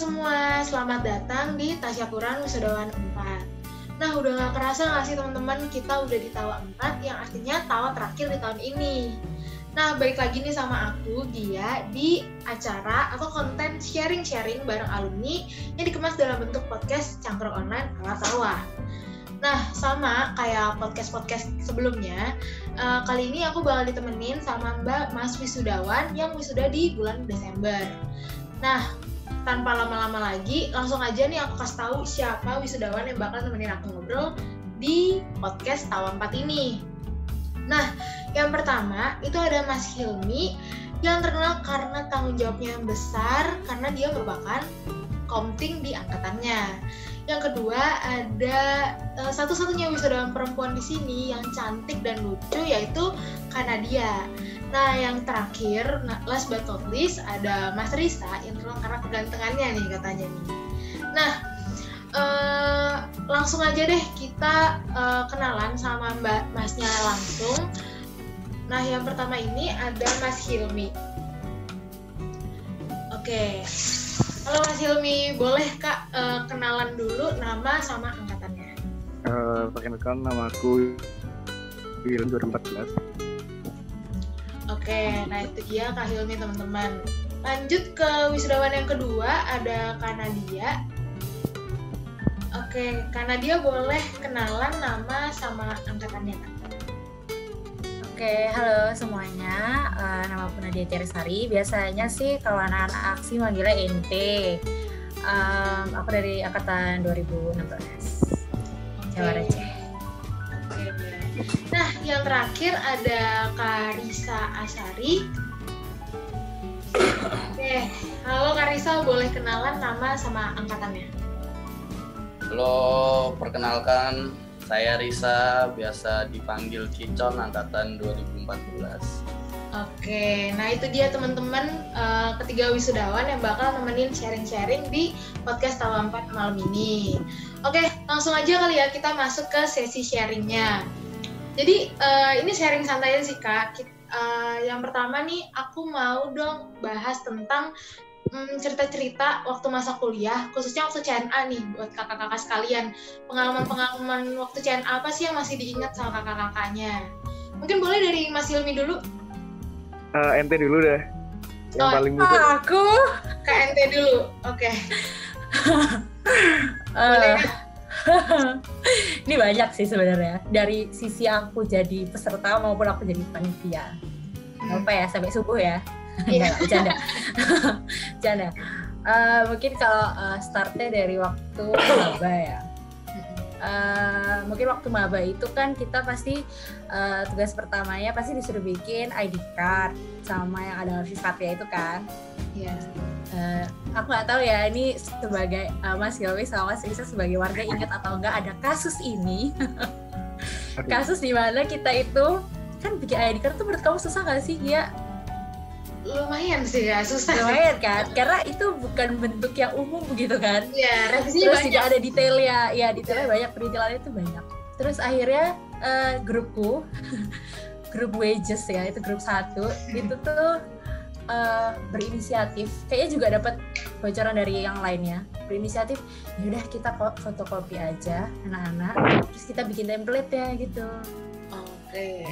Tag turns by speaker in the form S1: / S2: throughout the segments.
S1: semua, selamat datang di Tasyakuran Wisudawan 4. Nah, udah gak kerasa gak sih teman-teman, kita udah di Tawa 4 yang artinya tawa terakhir di tahun ini. Nah, balik lagi nih sama aku, Dia, di acara atau konten sharing-sharing bareng alumni yang dikemas dalam bentuk podcast Cangkruk Online ala Tawa. Nah, sama kayak podcast-podcast sebelumnya, kali ini aku bakal ditemenin sama Mbak Mas Wisudawan yang wisuda di bulan Desember. Nah, tanpa lama-lama lagi, langsung aja nih aku kasih tahu siapa wisudawan yang bakal temenin aku ngobrol di podcast Tawa 4 ini. Nah, yang pertama itu ada Mas Hilmi yang terkenal karena tanggung jawabnya yang besar karena dia merupakan komting di angkatannya. Yang kedua ada satu-satunya wisudawan perempuan di sini yang cantik dan lucu yaitu Kanadia. Nah, yang terakhir, last but not least, ada Mas Risa yang terkenal karena kegantengannya nih katanya nih. Nah, langsung aja deh kita kenalan sama Mbak Masnya langsung. Nah, yang pertama ini ada Mas Hilmi. Oke. Halo Mas Hilmi, boleh Kak kenalan dulu nama sama angkatannya?
S2: Perkenalkan, nama aku Hilmi 2014.
S1: Oke, nah itu dia Kak Hilmi teman-teman. Lanjut ke wisudawan yang kedua, ada Kanadia. Oke, Kanadia boleh kenalan nama sama angkatannya Kak?
S3: Oke, halo semuanya, nama aku Nadia Tiarisari. Biasanya sih kalau anak-anak aksi manggilnya Ente. Aku dari angkatan 2016. Jawa Receh.
S1: Nah, yang terakhir ada Karisa Asari. Oke, halo Karisa, boleh kenalan nama sama angkatannya?
S4: Halo, perkenalkan saya Risa, biasa dipanggil Cicon, angkatan 2014.
S1: Oke, nah itu dia teman-teman ketiga wisudawan yang bakal nemenin sharing-sharing di podcast Tawa 4 malam ini. Oke, langsung aja kali ya kita masuk ke sesi sharingnya. Jadi ini sharing santai aja sih Kak. Yang pertama nih aku mau dong bahas tentang cerita-cerita waktu masa kuliah, khususnya waktu CNA nih buat kakak-kakak sekalian. Pengalaman-pengalaman waktu CNA apa sih yang masih diingat sama kakak-kakaknya? Mungkin boleh dari Mas Hilmi dulu.
S2: Ente dulu deh. Yang paling muda.
S3: Aku?
S1: Kak Ente dulu. Oke. Boleh.
S3: Ini banyak sih sebenarnya. Dari sisi aku jadi peserta maupun aku jadi panitia. Apa ya, sampai subuh ya? Enggak, bercanda. Bercanda. Mungkin kalau startnya dari waktu maba ya. Mungkin waktu maba itu kan kita pasti tugas pertamanya pasti disuruh bikin ID card sama yang ada sifatnya itu kan.
S1: Iya.
S3: Aku nggak tahu ya ini sebagai Mas Hilmi sama Mas Risa sebagai warga ingat atau enggak ada kasus ini. Kasus di mana kita itu kan bikin ID card tuh menurut kamu susah nggak sih ya?
S1: Lumayan sih ya, susah.
S3: Lumayan kan, karena itu bukan bentuk yang umum begitu kan.
S1: Iya, revisi
S3: terus
S1: banyak.
S3: juga ada detailnya, ya detailnya banyak, perintilannya itu banyak. Terus akhirnya grupku, grup wages ya, itu grup 1, itu tuh berinisiatif, kayaknya juga dapat bocoran dari yang lainnya, berinisiatif, yaudah kita fotokopi aja anak-anak, terus kita bikin template ya gitu.
S1: Oke.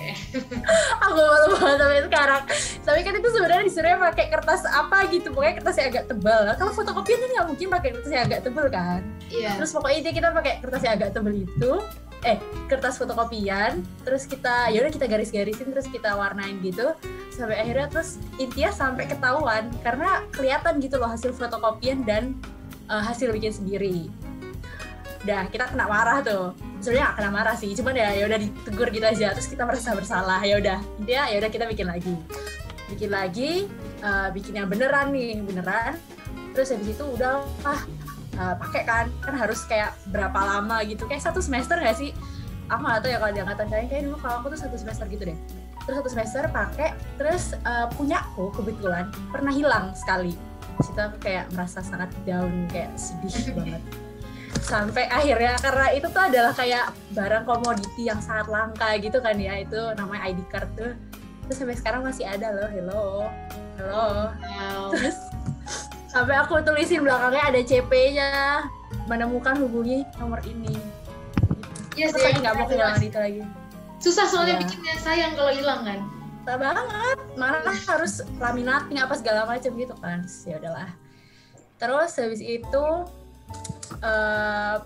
S3: Aku malu banget sampai sekarang. Tapi kan itu sebenarnya disuruhnya pakai kertas apa gitu, pokoknya kertas yang agak tebal. Kalau fotokopian kan nggak mungkin pakai kertas yang agak tebal kan.
S1: Iya.
S3: Terus pokoknya kita pakai kertas yang agak tebal itu, kertas fotokopian. Terus kita, yaudah kita garis-garisin, terus kita warnain gitu. Sampai akhirnya terus intinya sampai ketahuan karena kelihatan gitu loh hasil fotokopian dan hasil bikin sendiri. Udah kita kena marah tuh. Sebenarnya gak kena marah sih, cuman ya udah ditegur gitu aja. Terus kita merasa bersalah. Ya udah, intinya ya udah kita bikin lagi, bikin yang beneran. Terus habis itu udah pakai kan harus kayak berapa lama gitu, kayak 1 semester nggak sih? Aku nggak tahu ya kalau di angkatan kalian, kayak dulu kalau aku tuh 1 semester gitu deh. Terus 1 semester pakai, terus punyaku kebetulan pernah hilang sekali. Terus itu aku kayak merasa sangat down, kayak sedih banget. Sampai akhirnya, karena itu tuh adalah kayak barang komoditi yang sangat langka gitu kan ya, itu namanya ID card tuh. Terus sampai sekarang masih ada loh, hello.
S1: Wow.
S3: Terus Sampai aku tulisin belakangnya ada CP-nya, menemukan hubungi nomor ini.
S1: Iya
S3: Terus
S1: sih,
S3: saya nggak mau kehilangan itu lagi.
S1: susah soalnya
S3: Iya.
S1: bikinnya, sayang kalau hilang kan.
S3: Susah banget, malah harus laminating apa segala macam gitu kan. Ya udahlah. Terus habis itu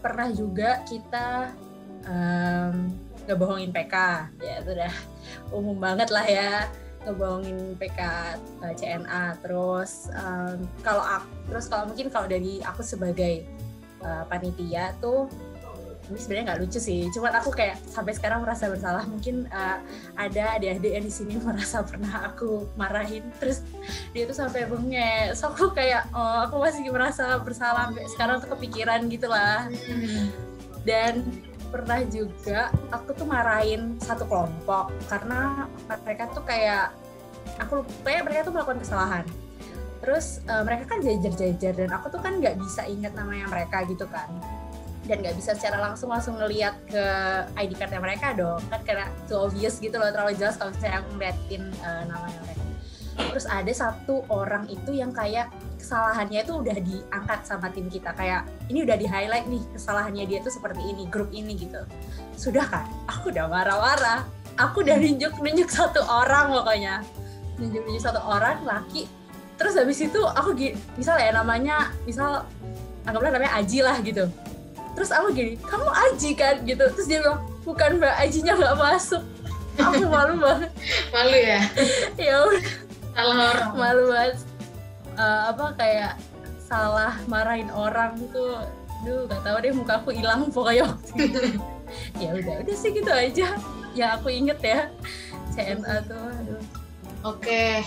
S3: pernah juga kita ngebohongin PK, ya itu udah umum banget lah ya, ngebohongin PK CNA. Terus kalau mungkin kalau dari aku sebagai panitia tuh, ini sebenarnya nggak lucu sih, cuman aku kayak sampai sekarang merasa bersalah. Mungkin ada adik-adik yang di sini merasa pernah aku marahin, terus dia tuh sampai bengek. So aku kayak, aku masih merasa bersalah sampai sekarang tuh kepikiran gitu lah. Dan pernah juga aku tuh marahin satu kelompok karena mereka tuh kayak, aku lupa ya, mereka tuh melakukan kesalahan. Terus mereka kan jajar-jajar dan aku tuh kan nggak bisa ingat namanya mereka gitu kan, dan nggak bisa secara langsung ngeliat ke ID card-nya mereka dong, kan karena too obvious gitu loh, terlalu jelas kalau misalnya aku ngeliatin namanya mereka. Terus ada satu orang itu yang kayak kesalahannya itu udah diangkat sama tim kita, kayak ini udah di highlight nih kesalahannya dia tuh seperti ini, grup ini gitu. Sudah kan, aku udah marah-marah, aku udah nunjuk satu orang, pokoknya nunjuk satu orang laki. Terus habis itu aku misal ya namanya, misal anggaplah namanya Aji lah gitu. Terus aku gini, kamu Aji kan gitu. Terus dia bilang, bukan Mbak, Ajinya nggak masuk. Aku malu banget.
S1: Malu ya?
S3: Ya udah,
S1: Salah orang.
S3: malu banget. Kayak salah marahin orang gitu. Duh, nggak tahu deh, muka aku hilang pokoknya waktu itu. Ya udah sih gitu aja. Yang aku inget ya, CNA tuh. Aduh.
S1: Oke,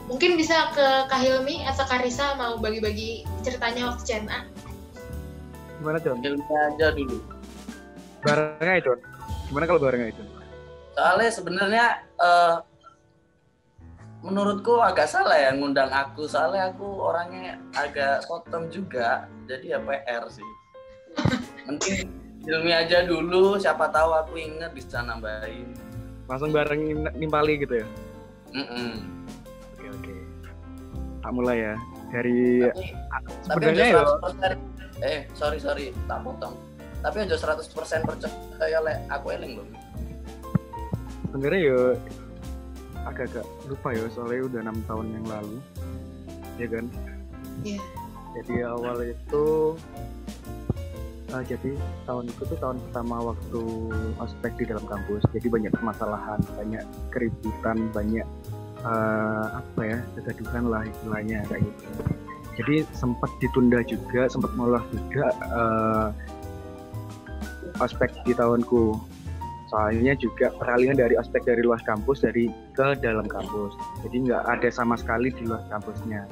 S1: mungkin bisa ke Kak Hilmi atau Karisa mau bagi-bagi ceritanya waktu CNA.
S2: Gimana, Con?
S4: Filmnya aja dulu.
S2: Barengnya, Con? Gimana kalau barengnya, Con?
S4: Soalnya sebenarnya menurutku agak salah ya ngundang aku, soalnya aku orangnya agak sotem juga, jadi ya PR sih. Mending Hilmi aja dulu, siapa tahu aku inget bisa nambahin.
S2: Langsung bareng nimpali gitu ya? Oke. Tak mulai ya. Dari
S4: Tapi
S2: sebenarnya
S4: ya. Sorry, tak potong. Tapi aja 100% percaya aku eling loh.
S2: Sebenarnya ya agak-agak lupa ya, soalnya udah 6 tahun yang lalu, ya kan?
S1: Iya.
S2: Jadi awal itu, jadi tahun itu tuh tahun pertama waktu ospek di dalam kampus. Jadi banyak permasalahan, banyak keributan, banyak kegaduhan lah istilahnya kayak gitu. Jadi sempat ditunda juga, sempat molor juga ospek di tahunku. Soalnya juga peralihan dari ospek dari luar kampus ke dalam kampus. Jadi nggak ada sama sekali di luar kampusnya.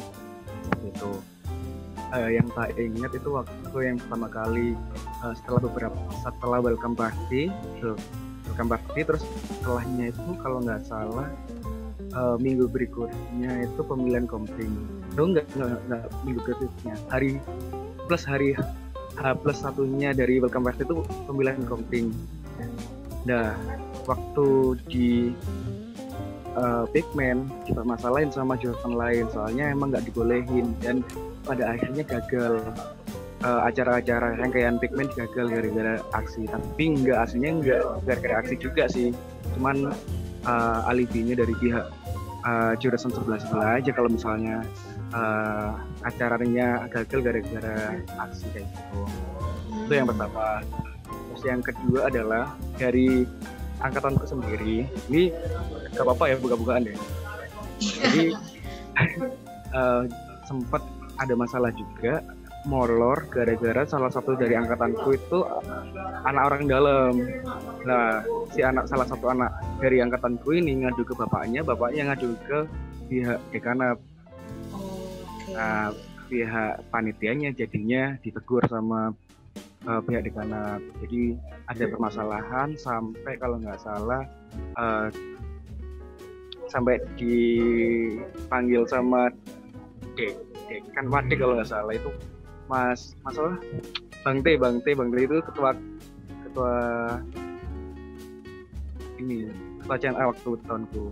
S2: Gitu. Yang tak ingat itu waktu yang pertama kali setelah welcome party terus setelahnya itu kalau nggak salah minggu berikutnya itu pemilihan kompting. Enggak minggu berikutnya, hari H+1 dari welcome party itu pemilihan kompting. Nah, waktu di Pigment dipermasalahin sama jurusan lain, soalnya emang nggak dibolehin, dan pada akhirnya gagal. Acara-acara rangkaian Pigment gagal gara-gara aksi, tapi aslinya nggak gara-gara aksi juga sih, cuman alibinya dari pihak jurusan sebelah aja kalau misalnya acaranya gagal gara-gara aksi kayak gitu. Itu yang pertama. Terus yang kedua adalah dari angkatanku sendiri. Ini gak apa-apa ya buka-bukaan deh. Jadi sempat ada masalah juga, molor gara-gara salah satu dari angkatanku itu anak orang dalam. Nah, salah satu anak dari angkatanku ini ngadu ke bapaknya ngadu ke pihak dekanat. Nah, pihak panitianya jadinya ditegur sama pihak dekanat. Jadi ada permasalahan sampai kalau nggak salah sampai dipanggil sama dekan Wade kalau nggak salah itu masalah Bang T itu ketua ini ketua CNA waktu tahunku.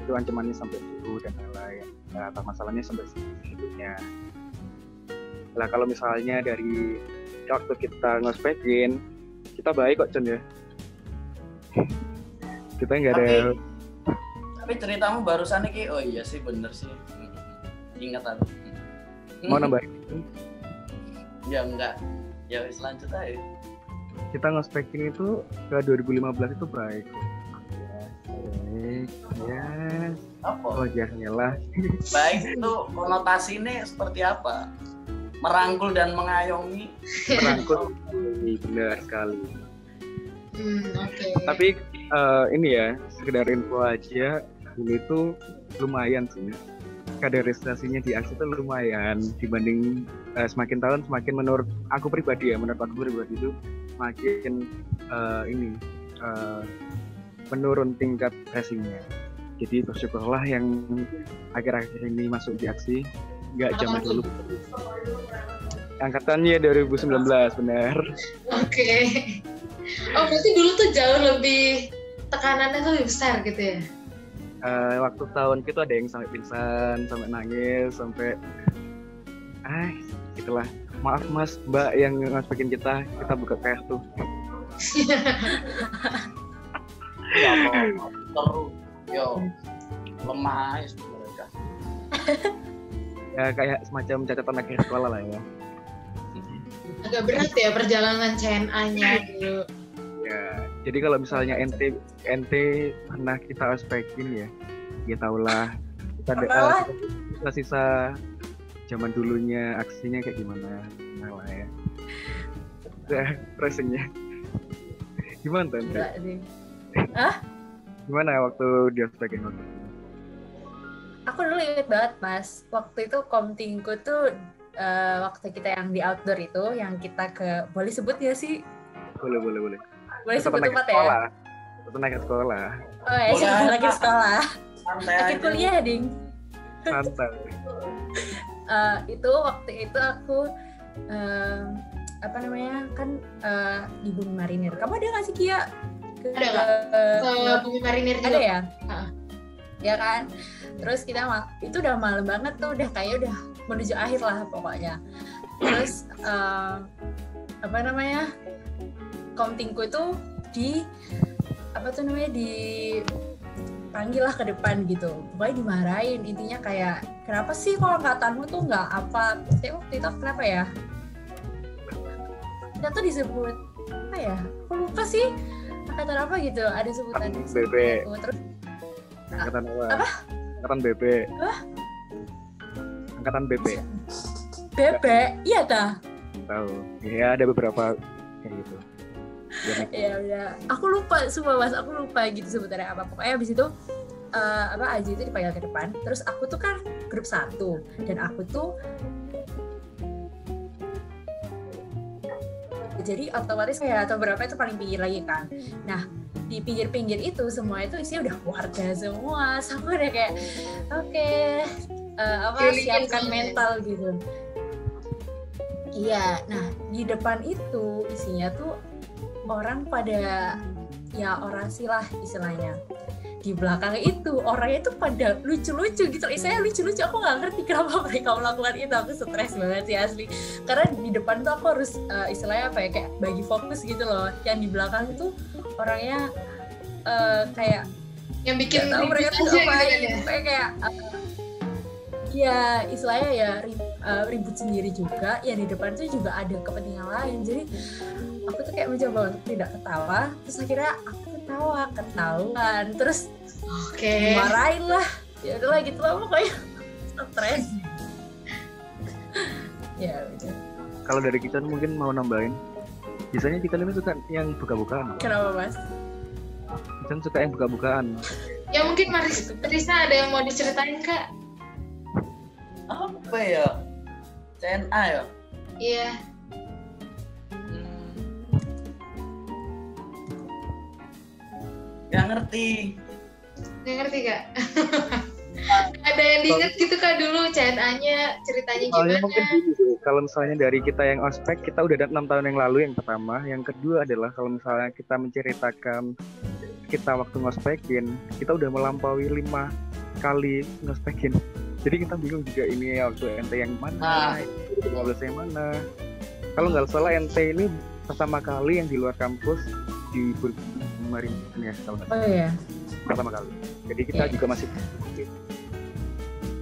S2: Itu ancamannya sampai suruh dan lain-lain. Nah, masalahnya sampai segitunya. Lah kalau misalnya dari waktu kita ngospekin, kita baik kok Cen ya. Kita nggak ada.
S4: Tapi ceritamu barusan ini, oh iya sih bener sih. Ingat aku.
S2: Mau nambahin?
S4: Ya enggak. Ya wis lanjut aja.
S2: Kita ngospekin itu ke 2015 itu baik. Ya.
S4: Apa?
S2: Wajahnya lah.
S4: Baik itu konotasinya seperti apa? Merangkul dan mengayomi.
S2: Merangkul. Benar sekali.
S1: Oke.
S2: Tapi ini ya, sekedar info aja, ini tuh lumayan sih. Kaderisasinya di AXI itu lumayan dibanding semakin tahun semakin menurut aku pribadi itu semakin menurun tingkat racingnya. Jadi bersyukurlah yang akhir-akhir ini masuk di AXI nggak zaman dulu. Angkatannya 2019 benar.
S1: Oke. Oh berarti dulu tuh jauh lebih tekanannya tuh lebih besar gitu ya?
S2: Waktu tahun itu ada yang sampai pingsan, sampai nangis, sampai itulah. Maaf mas, mbak yang ngajakin kita buka kartu.
S4: Ya apa? Terus, yo lemah mereka.
S2: Ya kayak semacam catatan akhir sekolah lah ya.
S1: Agak berat ya perjalanan CNA-nya dulu.
S2: Ya, jadi kalau misalnya ente pernah kita ospekin ya tahulah kita ada sisa zaman dulunya aksinya kayak gimana, nah lah ya. Racingnya gimana tante? Gimana waktu dia ospekin waktu itu?
S3: Aku dulu inget banget mas, waktu itu komtingku tuh waktu kita yang di outdoor itu, yang kita ke, boleh sebut ya sih?
S2: Boleh.
S3: Boleh sebut tempat ya?
S2: Tenaga sekolah.
S3: Oh ya, sebut lagi sekolah. Akhir kuliah, ding.
S2: Santai.
S3: Itu waktu itu aku kan di Bumi Marinir. Kamu ada nggak sih Kia?
S1: Ada nggak? Ke Bumi Marinir juga.
S3: Ada ya? Ya kan? Terus kita itu udah malam banget tuh, udah menuju akhir lah pokoknya. Terus komtingku itu dipanggil lah ke depan gitu, pokoknya dimarahin, intinya kayak kenapa sih kalau angkatanmu tuh nggak apa, waktu itu kenapa ya, kita tuh disebut apa ya, aku lupa sih angkatan apa gitu, ada sebutan
S2: BP.
S3: Terus
S2: Angkatan apa? Angkatan BP. Angkatan BP.
S3: BP, iya dah.
S2: Tahu. Ya ada beberapa kayak gitu.
S3: Ya udah, aku lupa semua mas, aku lupa gitu sebutannya apa. Pokoknya abis itu Aji itu dipanggil ke depan. Terus aku tuh kan grup 1 dan aku tuh jadi otomatis kayak atau berapa itu paling pinggir lagi kan. Nah di pinggir-pinggir itu semua itu isinya udah warga semua, sama udah kayak oke, siapkan mental gitu. Iya, nah di depan itu isinya tuh orang pada ya orasi lah istilahnya. Di belakang itu orangnya itu pada lucu-lucu gitu. Saya lucu-lucu, aku nggak ngerti kenapa mereka melakukan itu. Aku stres banget sih asli. Karena di depan tuh aku harus istilahnya apa ya, kayak bagi fokus gitu loh. Yang di belakang itu orangnya kayak
S1: yang bikin
S3: tahu mereka tuh ngapain, kayak ya istilahnya ya ribut sendiri juga. Yang di depan tuh juga ada kepentingan lain. Jadi aku tuh kayak mencoba untuk tidak ketawa, terus akhirnya aku ketahuan, terus dimarahin lah, ya udahlah gitu lah pokoknya, stres. Ya udah.
S2: Kalau dari kita mungkin mau nambahin, biasanya kita ini suka yang buka-bukaan.
S3: Kenapa mas?
S2: Kita suka yang buka-bukaan.
S1: Ya mungkin Marisa ada yang mau diceritain kak?
S4: Apa ya? CNA ya?
S1: Iya.
S4: Gak ngerti
S1: kak. Ada yang diinget gitu kak dulu CNA-nya ceritanya gimana?
S2: Mungkin gitu. Kalau misalnya dari kita yang ospek, kita udah ada 6 tahun yang lalu yang pertama. Yang kedua adalah kalau misalnya kita menceritakan kita waktu ngospekin, kita udah melampaui 5 kali ngospekin. Jadi kita bingung juga ini waktu NT yang mana, 15 yang mana. Kalau nggak salah NT ini pertama kali yang di luar kampus di kemarin ya kalau nggak salah.
S3: Oh iya.
S2: Pertama kali. Jadi kita juga masih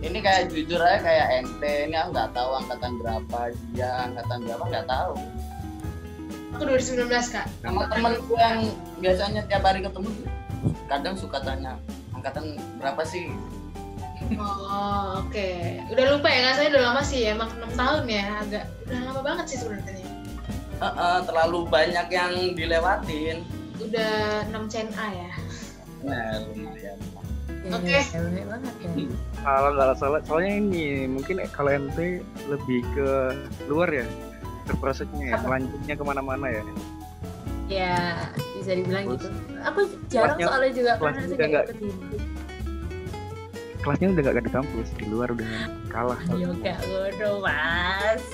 S4: Ini kayak jujur aja kayak NT ini aku nggak tahu angkatan berapa, dia angkatan berapa nggak tahu.
S1: Aku 2019 Kak.
S4: Sama temenku yang biasanya tiap hari ketemu kadang suka tanya angkatan berapa sih?
S1: Oh oke. Udah lupa ya, nggak saya udah lama sih, emang 6 tahun ya, agak udah lama banget sih sebenarnya.
S4: Terlalu banyak yang dilewatin.
S1: Udah 6 CNA ya.
S4: Nah lumayan.
S1: Oke.
S3: Banyak banget ya.
S2: kalau nggak salah soalnya ini mungkin kalau NT lebih ke luar ya berprosesnya ya, selanjutnya kemana-mana ya.
S3: Ya bisa dibilang
S2: Terus,
S3: gitu. Aku jarang
S2: kelasnya-
S3: soalnya juga
S2: kelasnya
S3: pernah sih
S2: udah
S3: kayak
S2: nggak-
S3: ikutin.
S2: Kelasnya udah nggak di kampus, di luar udah kalah.
S3: Ayo gak bodoh mas.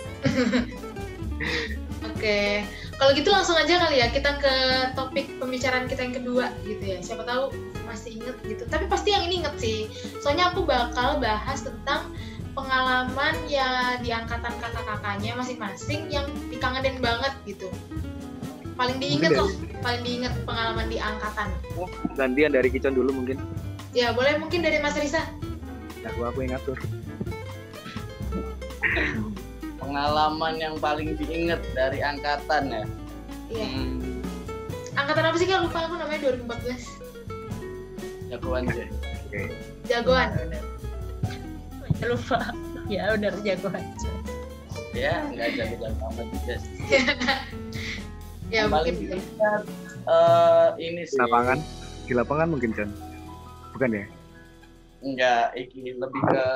S1: Oke. Kalau gitu langsung aja kali ya kita ke topik pembicaraan kita yang kedua gitu ya. Siapa tahu masih inget gitu. Tapi pasti yang ini inget sih. Soalnya aku bakal bahas tentang pengalaman ya di angkatan kakak-kakaknya masing-masing yang dikangenin banget gitu. Paling diinget
S2: Mungkin
S1: loh, paling diinget pengalaman di angkatan.
S2: Gantian dari Kicon dulu mungkin.
S1: Ya boleh mungkin dari Mas Risa.
S2: Aku yang ngatur.
S4: Pengalaman yang paling diinget dari angkatan ya.
S1: Iya. Angkatan apa sih Kak? Lupa aku namanya 2014.
S4: Jagoan aja.
S2: Oke.
S1: Jagoan.
S3: Lupa. Ya udah jago aja.
S4: Ya nggak jago-jago amat juga sih.
S1: Ya
S4: Yang paling
S1: mungkin.
S4: diingat ini
S2: Di
S4: sih.
S2: lapangan, di lapangan mungkin Con. Bukan ya?
S4: Enggak, iki lebih ke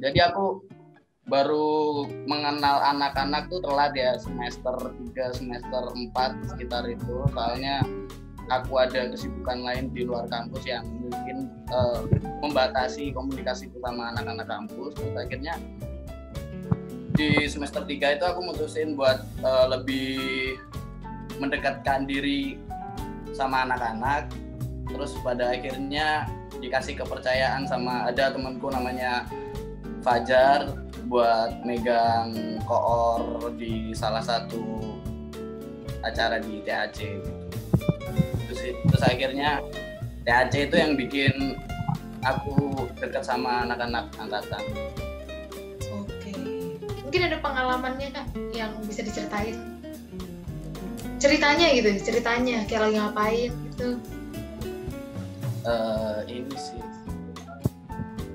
S4: jadi aku baru mengenal anak-anak tuh telat ya, semester 3, semester 4 sekitar itu. Soalnya aku ada kesibukan lain di luar kampus yang mungkin membatasi komunikasi sama anak-anak kampus. Terus akhirnya di semester 3 itu aku mutusin buat lebih mendekatkan diri sama anak-anak. Terus pada akhirnya dikasih kepercayaan sama ada temanku namanya Fajar buat megang koor di salah satu acara di THC gitu. Terus akhirnya THC itu yang bikin aku dekat sama anak-anak angkatan.
S1: Oke. Mungkin ada pengalamannya Kak yang bisa diceritain. Ceritanya gitu, ceritanya kayak lagi ngapain gitu.
S4: Ini sih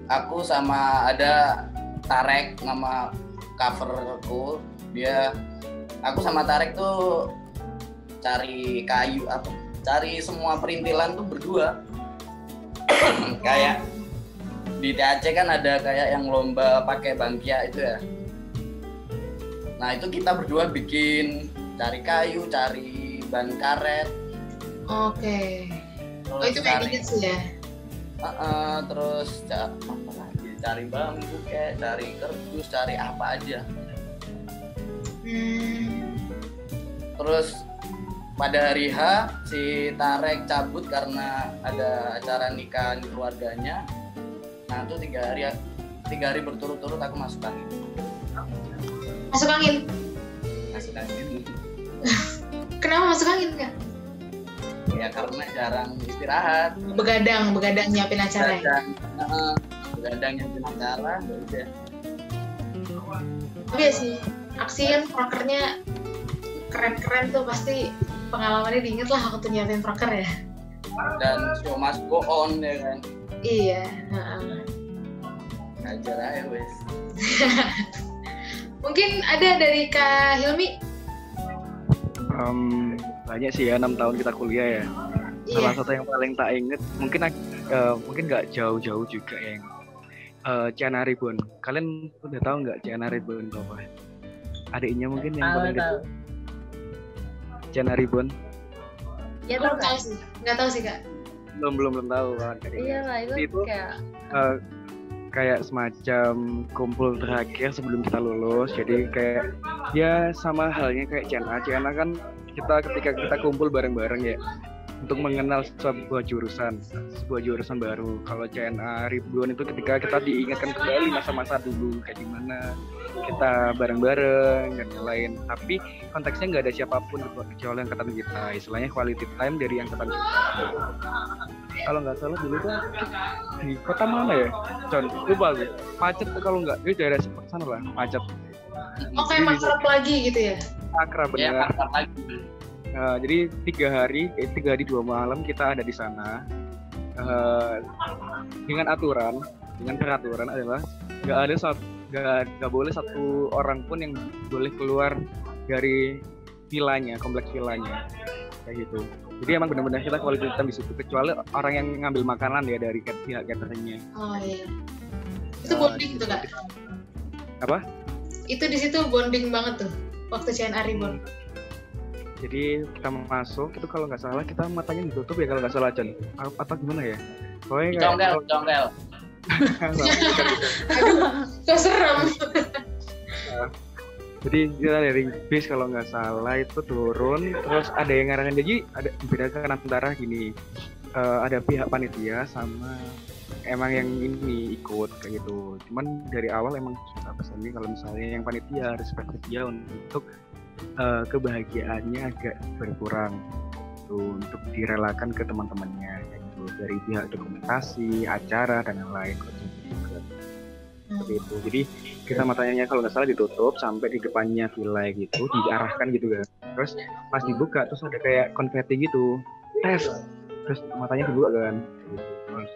S4: aku sama ada Tarek nama coverku, aku sama Tarek tuh cari kayu apa cari semua perintilan tuh berdua. Kayak di THC kan ada kayak yang lomba pakai bangkia itu ya. Nah itu kita berdua bikin cari kayu, cari ban karet.
S1: Oke. Oh itu kayak gitu ya.
S4: Terus apa lagi? Cari bambu kayak, cari kardus, cari apa aja. Terus pada hari H si Tarek cabut karena ada acara nikahan keluarganya. Nah itu 3 hari berturut-turut aku masuk angin.
S1: Masuk angin.
S4: Masuk angin.
S1: Kenapa masuk angin Kak?
S4: Ya karena jarang istirahat.
S1: Begadang nyiapin acara ya.
S4: Begadang nyiapin acara, ya udah.
S1: Tapi ya sih, aksi kan prokernya keren-keren tuh, pasti pengalamannya diinget lah waktu nyiapin proker ya.
S4: Dan show must go on ya kan.
S1: Iya.
S4: Ngajar aja wes.
S1: Mungkin ada dari Kak Hilmi.
S2: Banyak sih ya, 6 tahun kita kuliah ya. Salah satu yang paling tak inget mungkin nggak jauh-jauh juga yang Ciana Ribbon. Kalian udah tahu nggak Ciana Ribbon apa? Adiknya mungkin yang paling
S3: Tahu.
S2: Ciana Ribbon.
S3: Ya
S1: Belum
S3: tahu
S1: tahu
S3: kan?
S1: sih, nggak tahu sih Kak.
S2: Belum tahu kan.
S3: Iya lah itu kayak
S2: kayak semacam kumpul terakhir sebelum kita lulus. Jadi kayak ya sama halnya kayak Ciana kan ketika kita kumpul bareng-bareng ya. untuk mengenal sebuah jurusan baru. Kalau CNA Ribuan itu ketika kita diingatkan kembali masa-masa dulu kayak gimana kita bareng-bareng dan lain. Tapi konteksnya nggak ada siapapun kecuali angkatan kita. Istilahnya quality time dari angkatan kita. Kalau nggak salah dulu tuh di kota mana ya? Lupa gue. Pacet kalau nggak di daerah sana lah, Pacet.
S1: Oke, makrab lagi gitu ya?
S2: Akrab benar.
S4: Ya, makrab lagi.
S2: Jadi 3 hari 2 malam kita ada di sana. Dengan peraturan adalah nggak boleh satu orang pun yang boleh keluar dari kompleks villanya kayak gitu. Jadi emang benar-benar kita quality time di situ, kecuali orang yang ngambil makanan ya dari pihak cateringnya.
S1: Oh iya. Itu bonding gitu nggak?
S2: Apa?
S1: Itu di situ bonding banget tuh waktu CNA Reborn.
S2: Jadi kita masuk itu kalau nggak salah kita matanya ditutup ya kalau nggak salah Chan. Apa gimana ya?
S4: Congkel.
S1: Kok serem.
S2: Jadi kita dari bis kalau nggak salah itu turun, terus ada yang ngarahin. Jadi ada bedakan antara gini, ada pihak panitia sama emang yang ini ikut kayak gitu. Cuman dari awal emang sudah pesannya kalau misalnya yang panitia harus bersedia untuk kebahagiaannya agak berkurang tuh, untuk direlakan ke teman-temannya kayak gitu, dari pihak dokumentasi, acara dan lain-lain juga. Seperti itu. Jadi kita matanya kalau nggak salah ditutup sampai di depannya villa gitu, diarahkan gitu kan. Terus pas dibuka terus ada kayak konfeti gitu, terus matanya dibuka kan. Terus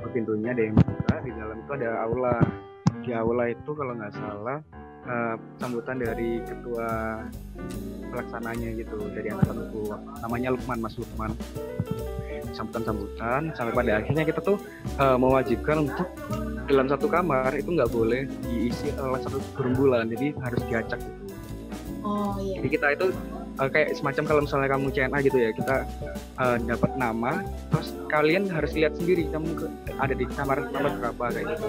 S2: ke pintunya ada yang buka, di dalam itu ada aula. Di aula itu kalau nggak salah sambutan dari ketua pelaksananya gitu, dari angkatanku, namanya Mas Lukman. Sambutan sampai pada akhirnya kita tuh mewajibkan untuk dalam satu kamar itu nggak boleh diisi oleh satu gerombolan, jadi harus diacak gitu.
S1: Oh iya.
S2: Jadi kita itu kayak semacam kalau misalnya kamu CNA gitu ya, kita dapat nama, terus kalian harus lihat sendiri kamu ada di kamar berapa kayak gitu.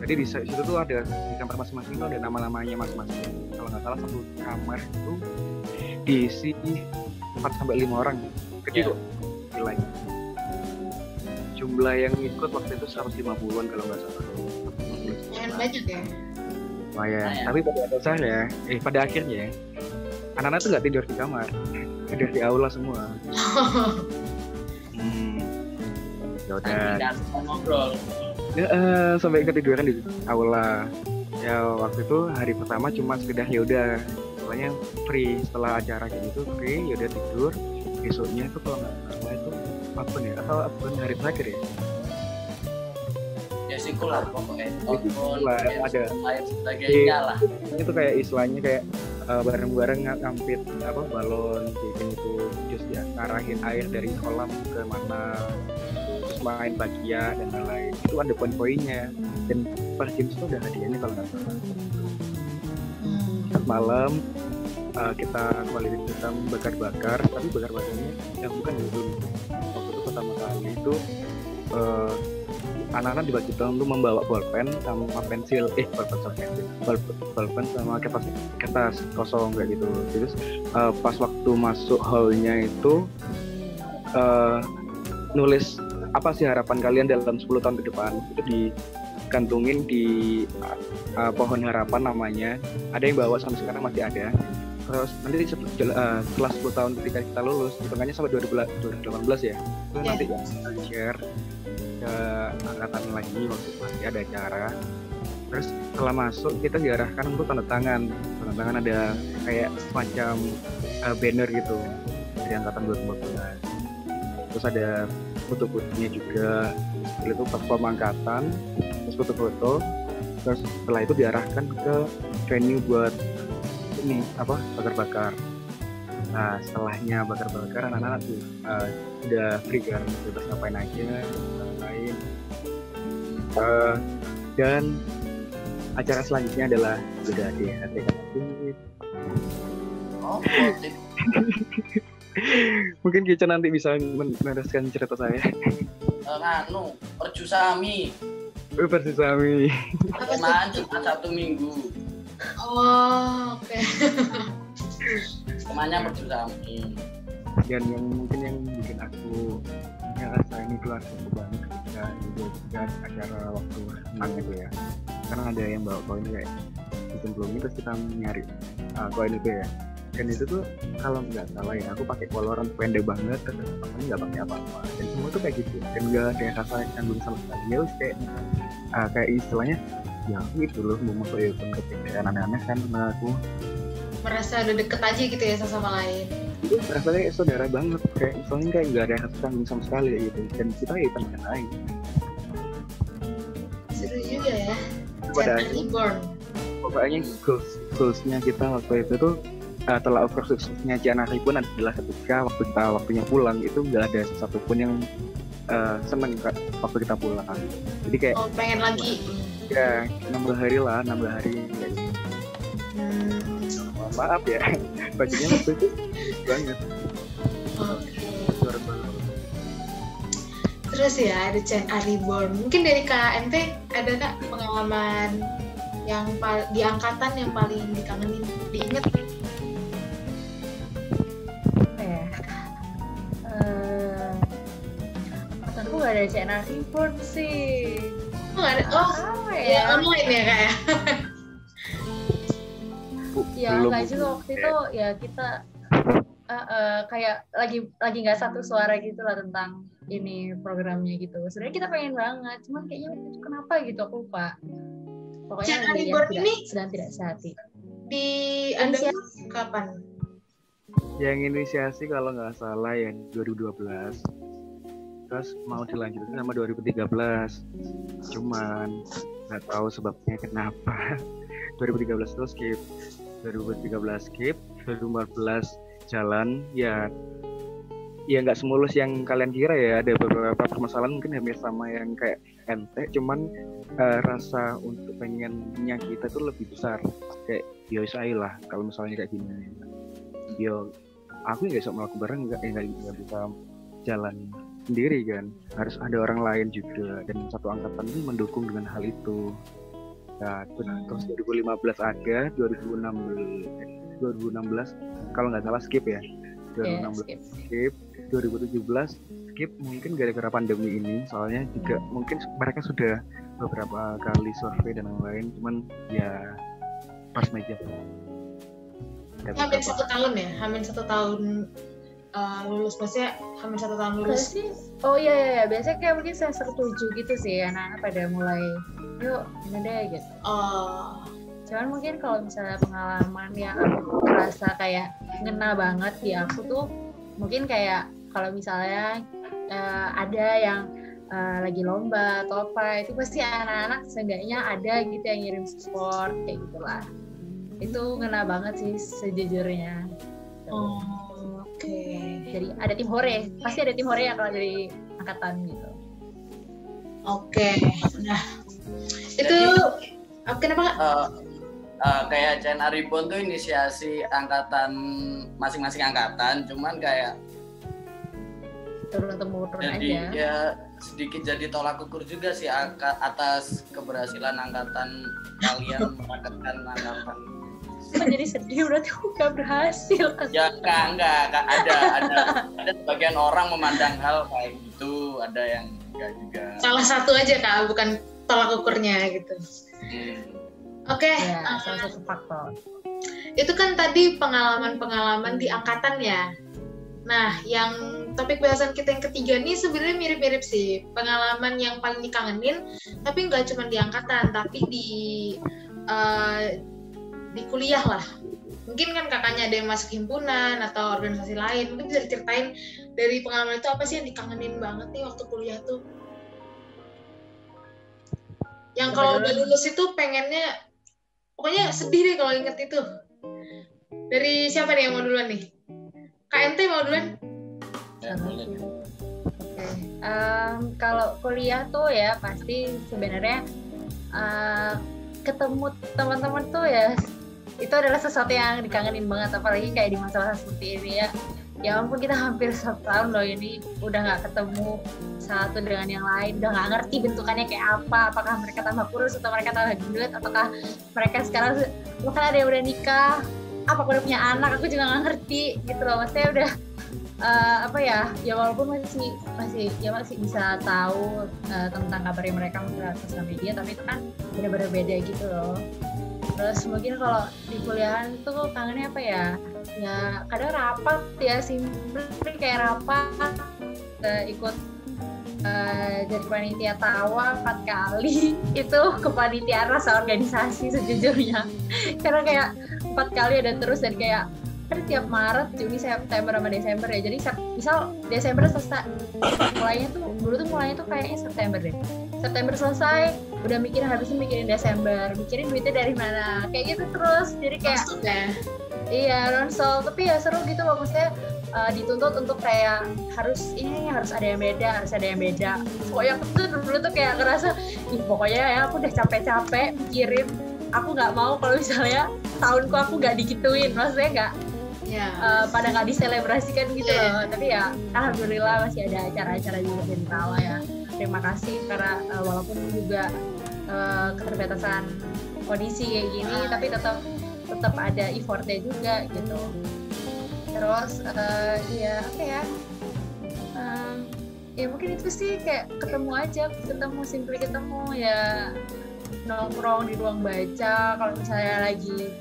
S2: Jadi di situ tuh ada di kamar masing-masing itu ada nama-namanya masing-masing. Kalau nggak salah satu kamar itu diisi 4-5 orang. Kecil kok nilainya. Jumlah yang ikut waktu itu 150-an kalau nggak salah.
S1: Lumayan banyak ya.
S2: Lumayan. Tapi pada akhirnya anak-anak tuh nggak tidur di kamar, tidur di aula semua. Ya udah.
S4: Ngobrol.
S2: Sampai ketiduran di aula. Ya waktu itu hari pertama cuma sekedar ya udah, pokoknya free setelah acara kayak gitu free, ya udah tidur. Besoknya itu kalau nggak salah itu apun ya atau apun hari terakhir ya.
S4: Ya sikulah pokoknya.
S2: Ada
S4: sebagainya lah.
S2: Itu kayak istilahnya kayak bareng-bareng ngampit balon kayak gitu, terus diarahin air dari kolam ke mana, terus main bagia dan lain-lain. Itu ada poin-poinnya dan per games itu ada hadiahnya kalau nggak salah. Malam kita quality time bakar-bakar, tapi bakar-bakarnya yang bukan dulu. Waktu itu pertama kali itu anak-anak diwajibkan untuk membawa bolpen sama pensil, bolpen sama kertas kosong kayak gitu. Terus pas waktu masuk hallnya itu nulis apa sih harapan kalian dalam 10 tahun ke depan, itu digantungin di pohon harapan namanya. Ada yang bawa sampai sekarang masih ada. Terus nanti setelah 10 tahun ketika kita lulus, hitungannya sampai 2018 ya, itu nanti kita share ke angkatan lagi waktu masih ada acara. Terus setelah masuk kita diarahkan untuk tanda tangan ada kayak semacam banner gitu dari angkatan 2014. Terus ada foto-fotonya juga, itu perform angkatan, terus foto-foto. Terus setelah itu diarahkan ke venue buat ini bakar-bakar. Nah setelahnya bakar-bakar anak-anak tuh udah free kan, bebas ngapain aja lain. Dan acara selanjutnya adalah udah di hati. Mungkin Kica nanti bisa meneruskan cerita saya.
S4: Perjusami.
S2: Perjusami.
S4: Kemarin cuma 1 minggu.
S1: Oh, oke.
S4: Temannya perjusami.
S2: Dan yang mungkin yang bikin aku ngerasa ini keluargaku banget ketika acara waktu senang itu ya, karena ada yang bawa koin kayak dicemplungin terus kita nyari koin itu ya. Dan itu tuh kalau nggak salah ya, aku pakai koloran pendek banget, terus temen nggak pakai apa-apa, dan semua tuh kayak gitu, dan nggak ada yang rasa canggung sama sekali. Ya wis kayak istilahnya ya aku itu loh mau masuk event ketika aneh-aneh kan, aku
S1: Merasa udah deket aja gitu ya satu sama lain.
S2: itu rasanya kayak saudara banget, kayak misalnya kayak nggak ada rasa canggung sama sekali kayak gitu. Dan kita ya event yang lain.
S1: Seru juga ya.
S2: Pada
S1: Channel Reborn.
S2: pokoknya goalsnya kita waktu itu tuh telah over suksesnya Ciana pun adalah ketika waktunya pulang itu nggak ada satupun yang seneng waktu kita pulang. Jadi kayak
S1: Pengen lagi.
S2: ya nambah hari kayak gitu. Maaf ya, bajunya waktu itu banget.
S1: Oke.
S2: Luar banget.
S1: Terus ya ada Channel Reborn. Mungkin dari KMT ada nggak pengalaman yang di angkatan yang paling dikangenin, diinget?
S3: Angkatanku nggak ada channel Reborn sih.
S1: Nggak ada.
S3: Apa
S1: Ya online ya kak ya.
S3: Ya nggak juga waktu itu ya kita kayak lagi nggak satu suara gitu lah tentang ini programnya gitu. Sebenarnya kita pengen banget, cuman kayaknya itu kenapa gitu aku lupa. Pokoknya
S1: Channel Reborn ini
S3: sedang tidak sehati.
S1: Di Anda kapan?
S2: Yang inisiasi kalau nggak salah ya 2012, terus mau dilanjutin sama 2013, cuman nggak tahu sebabnya kenapa 2013 terus skip, 2013 skip, 2014 jalan ya nggak semulus yang kalian kira ya. Ada beberapa permasalahan mungkin hampir sama yang kayak ente, cuman rasa untuk pengennya kita tuh lebih besar. Kayak yo lah kalau misalnya kayak gini, yo aku nggak bisa melakukan bareng, nggak bisa jalan sendiri kan, harus ada orang lain juga, dan satu angkatan ini mendukung dengan hal itu. Nah, terus 2015 ada, 2016 kalau nggak salah skip ya, 2016 skip, 2017 skip mungkin gara-gara pandemi ini, soalnya juga mungkin mereka sudah beberapa kali survei dan lain-lain, cuman ya pas meja.
S1: Hampir 1 tahun ya, hampir 1 tahun lulus, maksudnya hampir 1 tahun lulus.
S3: Oh iya, biasanya kayak mungkin semester 7 gitu sih, anak-anak pada mulai yuk ini deh gitu. Cuman mungkin kalau misalnya pengalaman yang aku merasa kayak ngena banget di aku tuh, mungkin kayak kalau misalnya ada yang lagi lomba atau apa, itu pasti anak-anak seenggaknya ada gitu yang ngirim support kayak gitulah. Itu ngena banget sih sejujurnya.
S1: Oke.
S3: Jadi ada tim hore, pasti ada tim hore yang kalau dari angkatan gitu.
S1: Oke. Nah, itu kenapa kak?
S4: Kayak Channel Reborn tuh inisiasi angkatan masing-masing angkatan, cuman kayak
S3: turun-temurun aja.
S4: Jadi ya sedikit jadi tolak ukur juga sih atas keberhasilan angkatan kalian mendapatkan angkatan.
S3: Jadi sedih berarti aku gak berhasil.
S4: Ya enggak ada sebagian orang memandang hal kayak gitu, ada yang enggak juga.
S1: Salah satu aja kak, bukan tolak ukurnya gitu. Oke.
S3: Ya, salah satu faktor.
S1: Itu kan tadi pengalaman di angkatan ya. Nah, yang topik bahasan kita yang ketiga nih sebenarnya mirip-mirip sih. Pengalaman yang paling dikangenin, tapi nggak cuma di angkatan, tapi di kuliah lah. Mungkin kan kakaknya ada yang masuk himpunan atau organisasi lain. Mungkin bisa diceritain dari pengalaman itu apa sih yang dikangenin banget nih waktu kuliah tuh? Yang kalau udah lulus itu pengennya, pokoknya sedih deh kalau inget itu. Dari siapa nih yang mau duluan nih? KMT mau duluan?
S4: Ya, boleh.
S3: Kalau kuliah tuh ya pasti sebenarnya ketemu teman-teman tuh ya itu adalah sesuatu yang dikangenin banget, apalagi kayak di masa-masa seperti ini ya. Ya ampun, kita hampir 1 tahun loh ini udah nggak ketemu satu dengan yang lain, udah nggak ngerti bentukannya kayak apa, apakah mereka tambah kurus atau mereka tambah gendut, apakah mereka sekarang bahkan ada yang udah nikah, apa udah punya anak, aku juga nggak ngerti gitu loh. Maksudnya apa ya walaupun masih bisa tahu tentang kabarnya mereka melalui sosial media, tapi itu kan benar-benar beda gitu loh. Terus mungkin kalau di kuliahan tuh kangennya apa ya kadang rapat ya, simpel kayak rapat, ikut jadi panitia tawa 4 kali itu kepanitiaan rasa organisasi sejujurnya, karena kayak 4 kali ada terus, dan kayak kan tiap Maret, Juni, September sama Desember ya. Jadi misal Desember selesai, mulainya tuh kayaknya September selesai, udah mikirin Desember, mikirin duitnya dari mana, kayak gitu terus. Jadi kayak iya nonstop, tapi ya seru gitu loh, maksudnya dituntut untuk kayak harus ada yang beda. Pokoknya aku tuh dulu tuh kayak ngerasa pokoknya ya aku udah capek-capek mikirin, aku nggak mau kalau misalnya tahunku aku nggak digituin, maksudnya nggak pada nggak diselebrasikan gitu loh. Tapi ya alhamdulillah masih ada acara-acara juga dari Tawa ya. Terima kasih karena walaupun juga keterbatasan kondisi kayak gini, tapi tetap ada effortnya juga gitu. Terus ya mungkin itu sih, kayak ketemu simply ketemu ya, nongkrong di ruang baca kalau misalnya lagi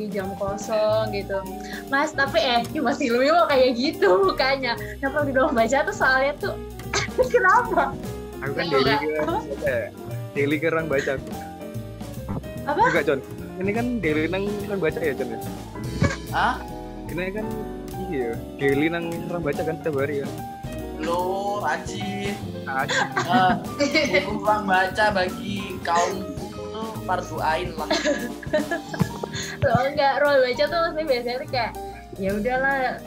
S3: jam kosong gitu. Mas, tapi Mas Silmi mau kayak gitu mukanya. Nongkrong di ruang baca tuh soalnya tuh kenapa?
S2: Aku kan daily ke ruang baca.
S3: Apa?
S2: Enggak, Con. Ini kan daily nang ruang baca ya, Con.
S4: Hah?
S2: Ini kan daily nang ruang baca kan setiap hari ya.
S4: Lo rajin. Hukum ruang baca bagi kaum itu fardu ain lah.
S3: Lo enggak, ruang baca tuh maksudnya biasanya tuh kayak ya udahlah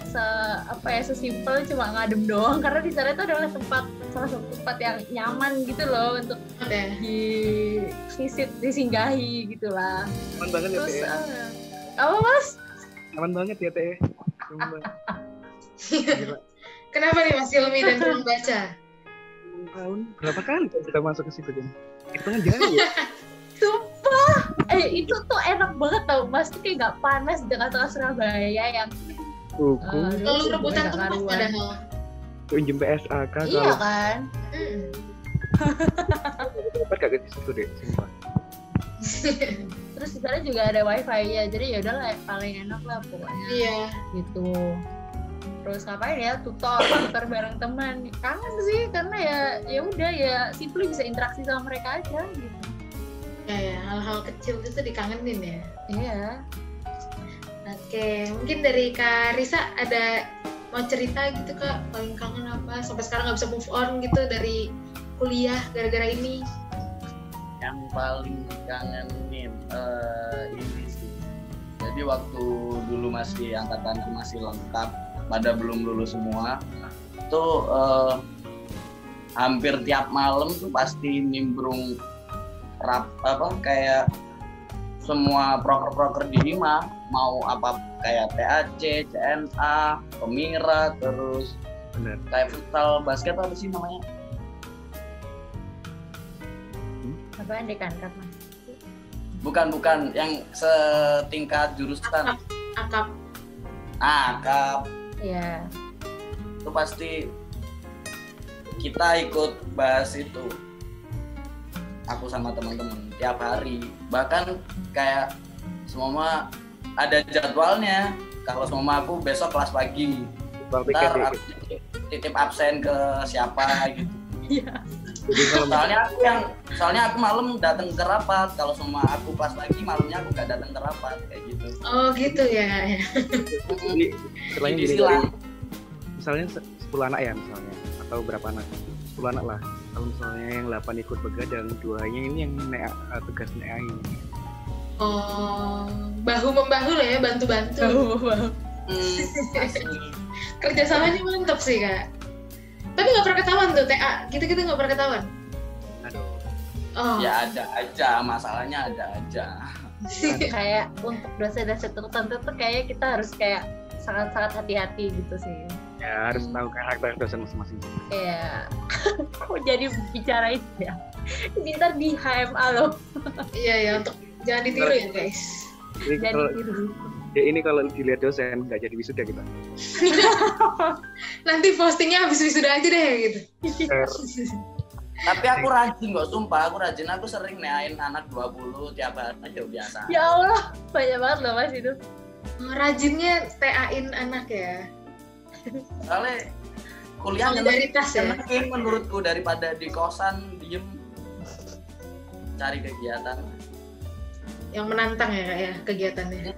S3: sesimpel cuma ngadem doang, karena di sana itu adalah salah satu tempat yang nyaman gitu loh untuk disinggahi gitulah.
S2: Aman banget
S3: terus,
S2: ya,
S3: apa Mas?
S2: Aman banget ya Teh.
S1: Kenapa nih Mas Silmi dan ruang baca?
S2: Tahun berapa kali kita masuk ke situ kan? Itu kan jauh ya.
S3: Sumpah, itu tuh enak banget tau Mas, tuh kayak gak panas di tengah-tengah Surabaya yang
S1: lalu rebutan tempat padahal.
S2: Pinjem PSAK kalau.
S3: Iya kan?
S2: Tempat kagak di situ deh, sumpah.
S3: Terus di sana juga ada wifi ya, jadi ya udahlah paling enak lah pokoknya.
S1: Iya.
S3: Gitu. Terus ngapain ya, tutor bareng teman. Kangen sih karena ya udah ya simply bisa interaksi sama mereka aja gitu.
S1: Ya, hal-hal kecil itu dikangenin ya.
S3: Iya.
S1: Oke, mungkin dari Kak Risa ada mau cerita gitu Kak, paling kangen apa? Sampai sekarang nggak bisa move on gitu dari kuliah gara-gara ini.
S4: Yang paling dikangenin ini sih. Jadi waktu dulu masih angkatan masih lengkap, pada belum lulus semua, tuh hampir tiap malam tuh pasti nimbrung kayak semua proker-proker di Hima, mau apa kayak TAC, CNA, Pemira, terus kayak futsal basket apa sih namanya?
S3: Apaan dekan Mas?
S4: Bukan yang setingkat jurusan.
S1: Akap.
S4: Akap.
S3: Iya.
S4: Itu pasti kita ikut bahas itu. Aku sama teman-teman tiap hari, bahkan kayak semua ada jadwalnya. Kalau semua aku besok kelas pagi, ntar aku titip absen ke siapa gitu.
S3: Iya.
S4: Soalnya aku malam datang ke rapat. Kalau semua aku kelas pagi, malamnya aku nggak datang ke rapat kayak gitu.
S1: Oh gitu ya.
S2: Jadi selain
S4: silang.
S2: Misalnya 10 anak ya misalnya, atau berapa anak? 10 anak lah. Kalau misalnya yang 8 ikut begadang, 2-nya ini yang tugas naik.
S1: Oh, bahu-membahu lah ya, bantu-bantu. Kerjasamanya mantap sih Kak. Tapi nggak pernah ketahuan tuh TA, gitu-gitu nggak pernah ketahuan.
S2: Aduh.
S1: Oh.
S4: Ya ada aja, masalahnya ada aja.
S3: Kayak untuk dosen-dosen tertentu tuh kayaknya kita harus kayak sangat-sangat hati-hati gitu sih.
S2: Ya harus tahu karakter dosen masing-masing.
S3: Iya. Kok jadi bicara itu ya? Ntar di HMA loh.
S1: Iya ya, untuk jangan ditiru ya guys.
S2: Jadi
S3: Jangan
S2: kalau
S3: ditiru.
S2: Ya ini kalau dilihat dosen nggak jadi wisuda kita.
S1: Nanti postingnya habis wisuda aja deh gitu.
S4: Tapi aku rajin kok, sumpah aku rajin. Aku sering neain anak 20 tiap hari aja biasa.
S3: Ya Allah, banyak banget loh Mas itu.
S1: Rajinnya TA-in anak ya.
S4: Soalnya kuliah
S1: Solidaritas ya.
S4: nyenengin menurutku daripada di kosan diem cari kegiatan.
S1: Yang menantang ya Kak ya kegiatannya.